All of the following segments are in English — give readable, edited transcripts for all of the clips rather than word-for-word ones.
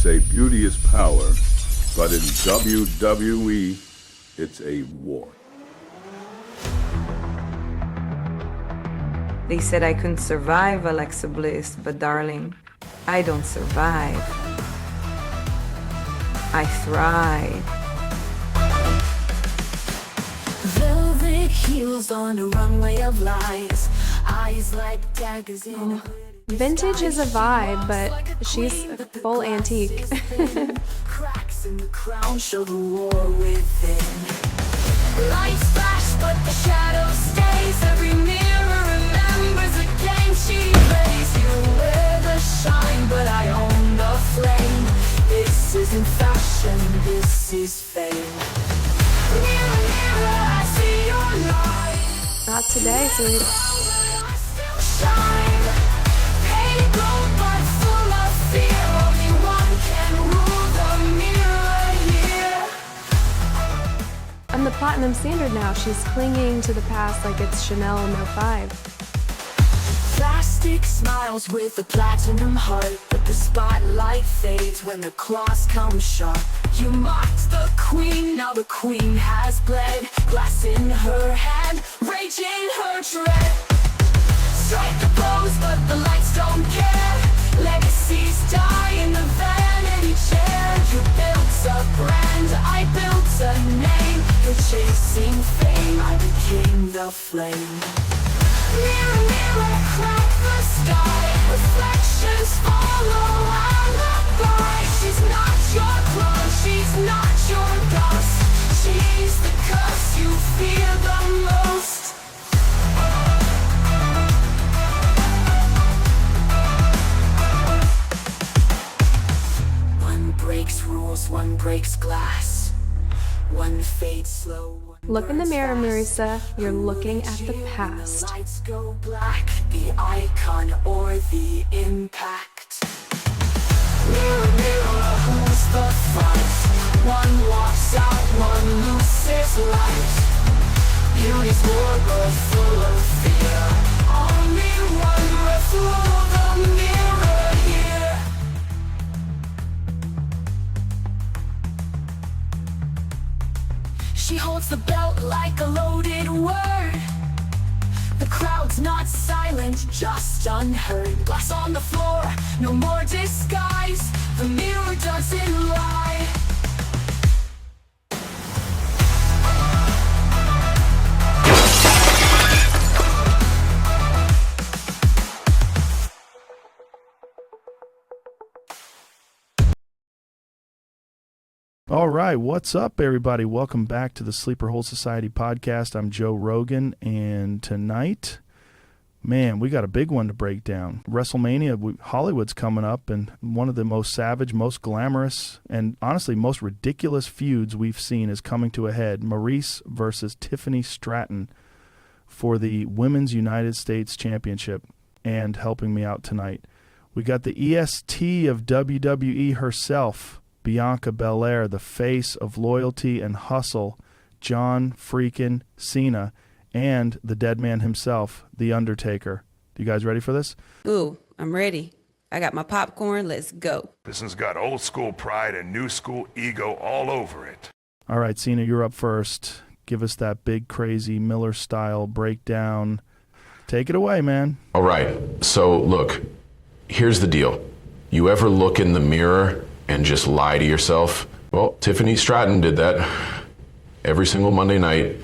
say beauty is power, but in WWE, it's a war. They said I couldn't survive Alexa Bliss, but darling, I don't survive. I thrive. Velvet heels on a runway of lies, eyes like daggers in Vintage is a vibe, but she's full antique. cracks in the crown show the war within. Lights flash, but the shadow stays. Every mirror remembers the game she plays. You wear the shine, but I own the flame. This isn't fashion, this is fame. Mirror, mirror, I see your light. Not today, sweet. I still shine. Paid gold, but full of fear. Only one can rule the mirror here. I'm the platinum standard now. She's clinging to the past like it's Chanel No. 5. Plastic smiles with a platinum heart, but the spotlight fades when the cross comes sharp. You mocked the queen, now the queen has bled. Glass in her hand, rage in her tread. Strike the pose, but the lights don't care. Legacies die in the vanity chair. You built a brand, I built a name. You're chasing fame, I became the flame. Mirror, mirror, crack the sky. Reflections follow, I look by. She's not your clone, she's not your ghost. She's the curse you fear the most. One breaks rules, one breaks glass. One fades slow. Look in the mirror, Marisa. You're looking at the past. Lights go black, the icon or the impact. Mirror, mirror, who's the front? One walks out, one loses light. Beauty's war, but full of fear. Only one breath through the mirror here. She holds the belt like a loaded word. The crowd's not silent, just unheard. Glass on the floor, no more disguise. The mirror doesn't lie. All right, what's up, everybody? Welcome back to the SleeperHold Society podcast. I'm Joe Rogan, and tonight, man, we got a big one to break down. Wrestlemania, Hollywood's coming up, and one of the most savage, most glamorous, and honestly most ridiculous feuds we've seen is coming to a head. Maryse versus Tiffany Stratton for the Women's United States Championship. And helping me out tonight, we got the EST of WWE herself, Bianca Belair, the face of loyalty and hustle, John freaking Cena, and the dead man himself, The Undertaker. You guys ready for this? Ooh, I'm ready. I got my popcorn. Let's go. This one's got old school pride and new school ego all over it. All right, Cena, you're up first. Give us that big, crazy Miller-style breakdown. Take it away, man. All right, so look, here's the deal. You ever look in the mirror and just lie to yourself? Well, Tiffany Stratton did that every single Monday night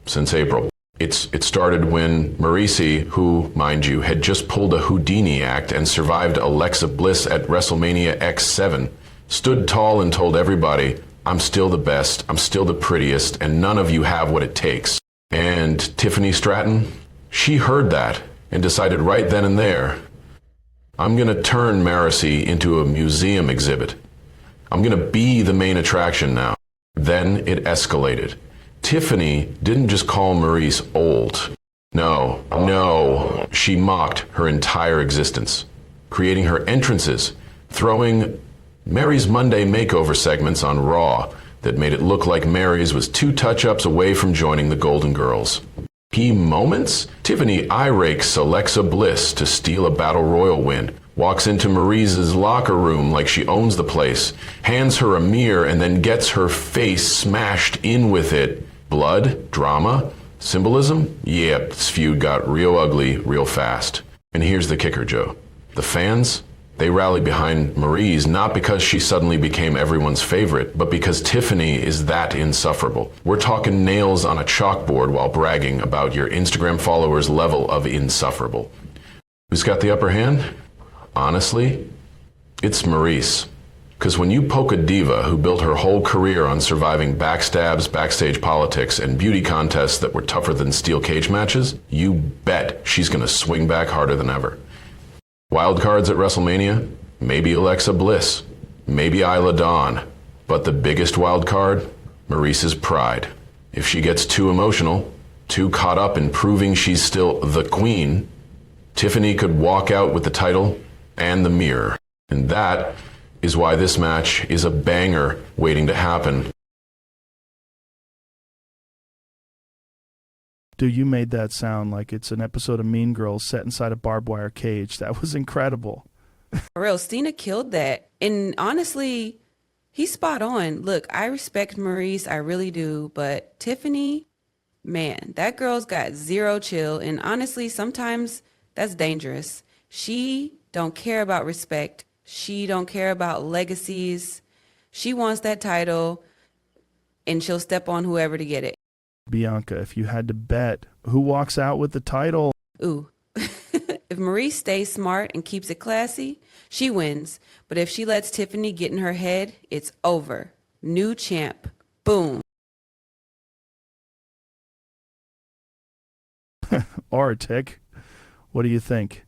since April. It started when Maryse, who, mind you, had just pulled a Houdini act and survived Alexa Bliss at WrestleMania X7, stood tall and told everybody, I'm still the best, I'm still the prettiest, and none of you have what it takes. And Tiffany Stratton, she heard that and decided right then and there, I'm going to turn Maryse into a museum exhibit. I'm going to be the main attraction now. Then it escalated. Tiffany didn't just call Maryse old. No, she mocked her entire existence, creating her entrances, throwing Mary's Monday makeover segments on Raw that made it look like Maryse was 2 touch-ups away from joining the Golden Girls. Key moments? Tiffany eye-rakes Alexa Bliss to steal a battle royal win. Walks into Marie's locker room like she owns the place. Hands her a mirror and then gets her face smashed in with it. Blood? Drama? Symbolism? Yep, this feud got real ugly real fast. And here's the kicker, Joe. The fans? They rally behind Marie's not because she suddenly became everyone's favorite, but because Tiffany is that insufferable. We're talking nails on a chalkboard while bragging about your Instagram followers' level of insufferable. Who's got the upper hand? Honestly, it's Maurice. Because when you poke a diva who built her whole career on surviving backstabs, backstage politics, and beauty contests that were tougher than steel cage matches, you bet she's going to swing back harder than ever. Wild cards at WrestleMania? Maybe Alexa Bliss. Maybe Isla Dawn. But the biggest wild card? Maurice's pride. If she gets too emotional, too caught up in proving she's still the queen, Tiffany could walk out with the title and the mirror. And that is why this match is a banger waiting to happen. Dude, you made that sound like it's an episode of Mean Girls set inside a barbed wire cage. That was incredible. For real, Stina killed that. And honestly, he's spot on. Look, I respect Maurice, I really do. But Tiffany, man, that girl's got zero chill. And honestly, sometimes that's dangerous. She don't care about respect. She don't care about legacies. She wants that title, and she'll step on whoever to get it. Bianca, if you had to bet, who walks out with the title? Ooh. If Maurice stays smart and keeps it classy, she wins. But if she lets Tiffany get in her head, it's over. New champ. Boom. Arctic, what do you think?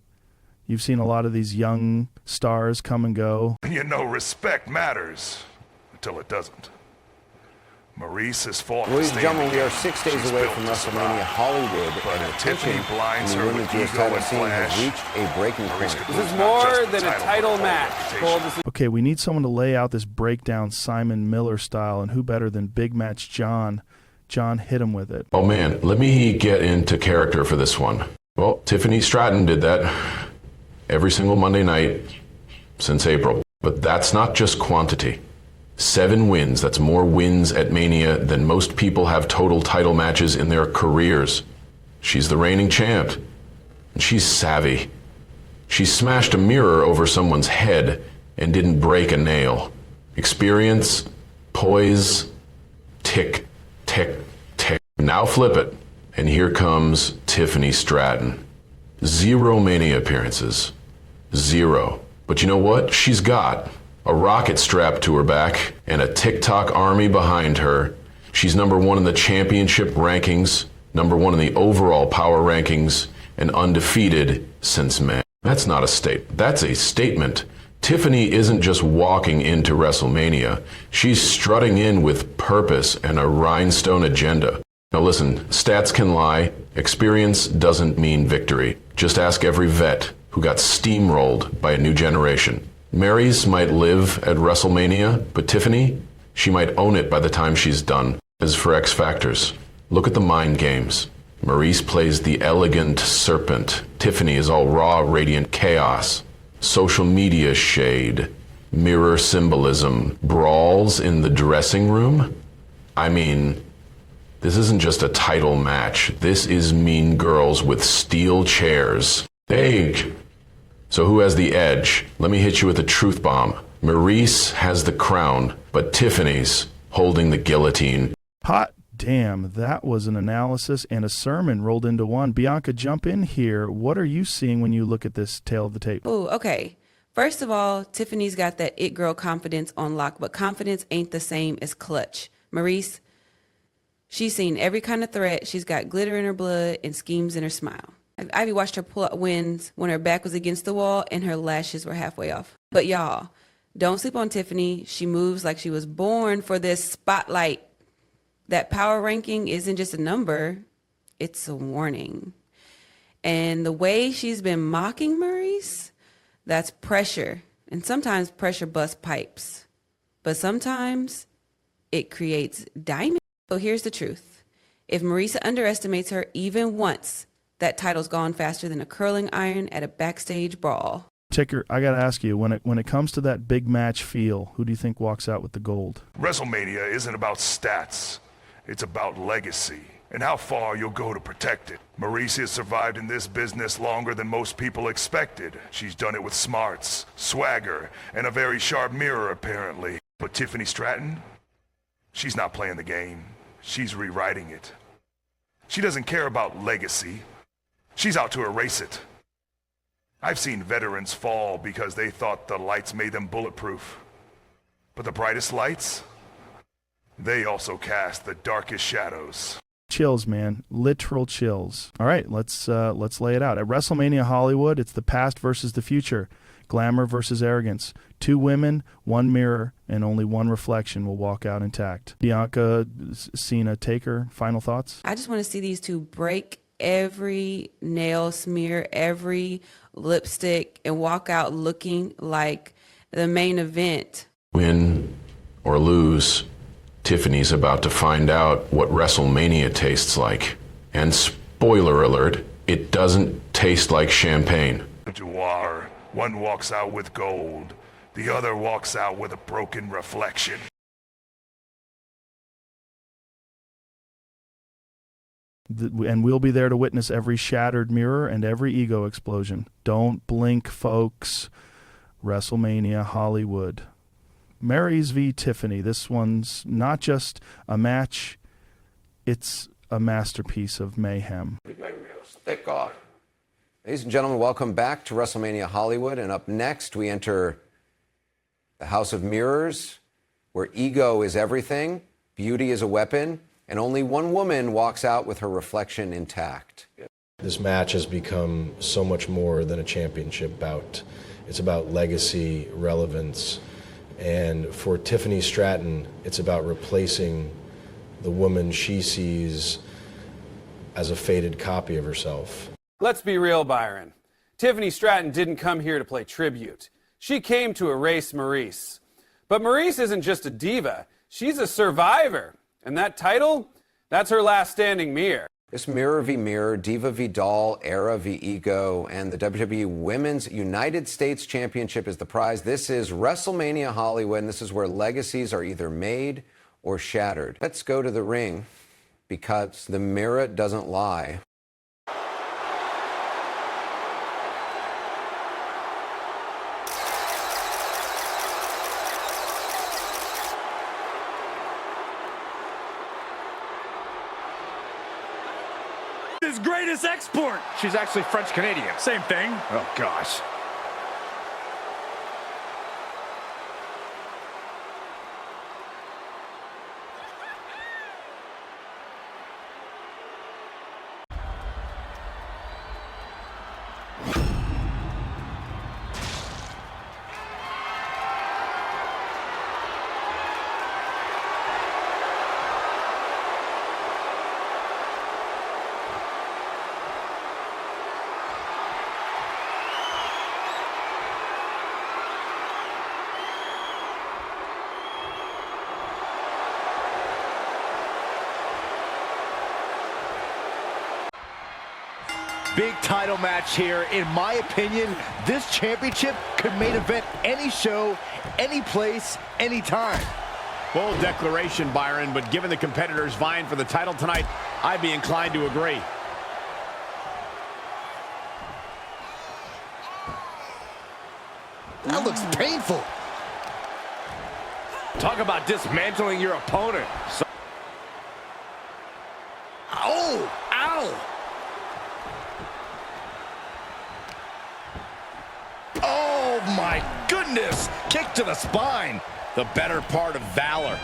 You've seen a lot of these young stars come and go. You know, respect matters until it doesn't. Maurice has fought. Ladies and gentlemen, we are 6 days She's away built from to WrestleMania survive. Hollywood, But and if attention Tiffany blinds in her the with women's US ego title and scene has flash, reached a breaking Maurice point. could This is lose not more just the than a title, title but the match. reputation. Cole, this is Okay, we need someone to lay out this breakdown Simon Miller style, and who better than Big Match John? John, hit him with it. Oh man, let me get into character for this one. Well, Tiffany Stratton did that every single Monday night since April. But that's not just quantity. 7 wins, that's more wins at Mania than most people have total title matches in their careers. She's the reigning champ, and she's savvy. She smashed a mirror over someone's head and didn't break a nail. Experience, poise, tick, tick, tick. Now flip it, and here comes Tiffany Stratton. 0 Mania appearances. 0. But you know what? She's got a rocket strapped to her back and a TikTok army behind her. She's #1 in the championship rankings, #1 in the overall power rankings, and undefeated since May. That's not a state. That's a statement. Tiffany isn't just walking into WrestleMania. She's strutting in with purpose and a rhinestone agenda. Now listen, stats can lie. Experience doesn't mean victory. Just ask every vet who got steamrolled by a new generation. Mary's might live at WrestleMania, but Tiffany, she might own it by the time she's done. As for X Factors, look at the mind games. Maurice plays the elegant serpent. Tiffany is all raw, radiant chaos. Social media shade, mirror symbolism, brawls in the dressing room. I mean, this isn't just a title match. This is Mean Girls with steel chairs. Hey, so who has the edge? Let me hit you with a truth bomb. Maurice has the crown, but Tiffany's holding the guillotine. Hot damn, that was an analysis and a sermon rolled into one. Bianca, jump in here. What are you seeing when you look at this tale of the tape? Ooh, okay. First of all, Tiffany's got that it girl confidence on lock, but confidence ain't the same as clutch. Maurice, she's seen every kind of threat. She's got glitter in her blood and schemes in her smile. Ivy watched her pull out wins when her back was against the wall and her lashes were halfway off. But y'all, don't sleep on Tiffany. She moves like she was born for this spotlight. That power ranking isn't just a number, it's a warning. And the way she's been mocking Maurice, that's pressure. And sometimes pressure busts pipes. But sometimes it creates diamonds. So here's the truth. If Marisa underestimates her even once, that title's gone faster than a curling iron at a backstage brawl. Ticker, I got to ask you, when it comes to that big match feel, who do you think walks out with the gold? WrestleMania isn't about stats. It's about legacy and how far you'll go to protect it. Maurice has survived in this business longer than most people expected. She's done it with smarts, swagger, and a very sharp mirror, apparently. But Tiffany Stratton, she's not playing the game. She's rewriting it. She doesn't care about legacy. She's out to erase it. I've seen veterans fall because they thought the lights made them bulletproof. But the brightest lights, they also cast the darkest shadows. Chills, man. Literal chills. All right, let's lay it out. At WrestleMania Hollywood, it's the past versus the future. Glamour versus arrogance. 2 women, 1 mirror, and only 1 reflection will walk out intact. Bianca, Cena, Taker, final thoughts? I just want to see these two break every nail smear, every lipstick, and walk out looking like the main event. Win or lose, Tiffany's about to find out what WrestleMania tastes like. And spoiler alert, it doesn't taste like champagne. Duar, one walks out with gold, the other walks out with a broken reflection. And we'll be there to witness every shattered mirror and every ego explosion. Don't blink, folks. WrestleMania Hollywood. Mary's v. Tiffany. This one's not just a match, it's a masterpiece of mayhem. Stick off. Ladies and gentlemen, welcome back to WrestleMania Hollywood. And up next, we enter the House of Mirrors, where ego is everything, beauty is a weapon, and only one woman walks out with her reflection intact. This match has become so much more than a championship bout. It's about legacy, relevance, and for Tiffany Stratton, it's about replacing the woman she sees as a faded copy of herself. Let's be real, Byron. Tiffany Stratton didn't come here to play tribute. She came to erase Maurice. But Maurice isn't just a diva, she's a survivor. And that title, that's her last standing mirror. This mirror v. mirror, diva v. doll, era v. ego, and the WWE Women's United States Championship is the prize. This is WrestleMania Hollywood, and this is where legacies are either made or shattered. Let's go to the ring, because the mirror doesn't lie. His greatest export. She's actually French-Canadian. Same thing. Oh, gosh. Big title match here. In my opinion, this championship could main event any show, any place, anytime. Bold declaration, Byron, but given the competitors vying for the title tonight, I'd be inclined to agree. That looks painful. Talk about dismantling your opponent. Oh, ow. Oh, my goodness. Kick to the spine. The better part of valor.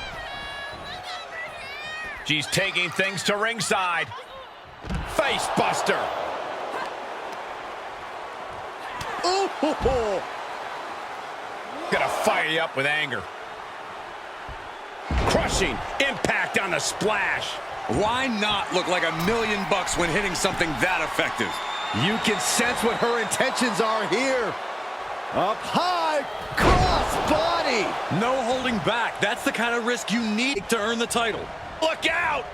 She's taking things to ringside. Face buster. Ooh. Gonna fire you up with anger. Crushing impact on the splash. Why not look like $1 million when hitting something that effective? You can sense what her intentions are here. Up high, cross body. No holding back. That's the kind of risk you need to earn the title. Look out!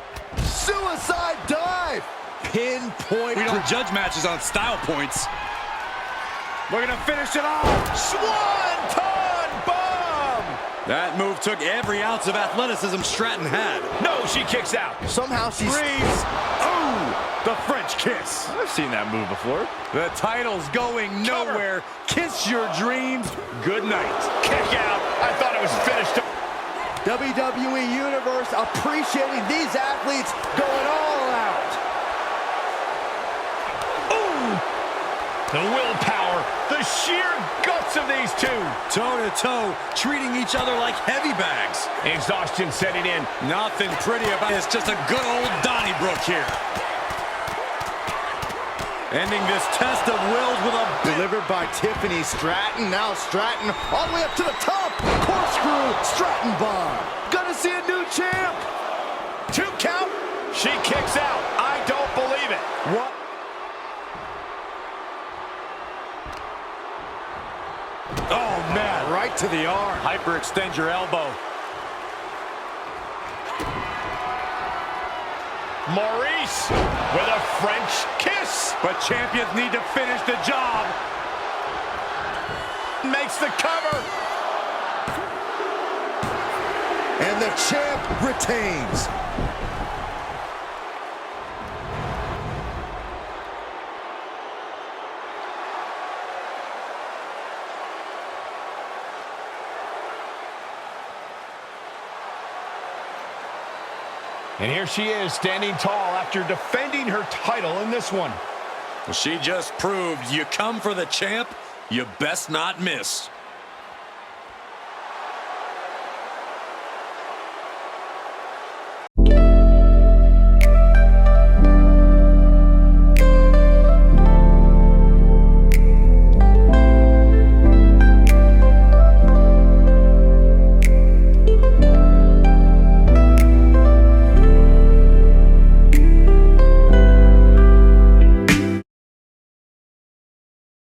Suicide dive. Pinpoint. We don't judge matches on style points. We're going to finish it off. Swanton bomb. That move took every ounce of athleticism Stratton had. No, she kicks out. Somehow she Freeze. Oh, the French kiss. I've seen that move before. The title's going nowhere. Kiss your dreams. Good night. Kick out. I thought it was finished. WWE Universe appreciating these athletes going all out. The willpower, the sheer guts of these two. Toe-to-toe, treating each other like heavy bags. Exhaustion setting in. Nothing pretty about it. It's just a good old Donnybrook here. Ending this test of wills with a... Delivered by Tiffany Stratton. Now Stratton all the way up to the top. Corkscrew Stratton bomb. Gonna see a new champ. 2 count. She kicks out. I don't believe it. What? Oh, man. Right to the arm. Hyperextend your elbow. Maurice with a French kiss. But champions need to finish the job. Makes the cover. And the champ retains. And here she is, standing tall after defending her title in this one. Well, she just proved you come for the champ, you best not miss.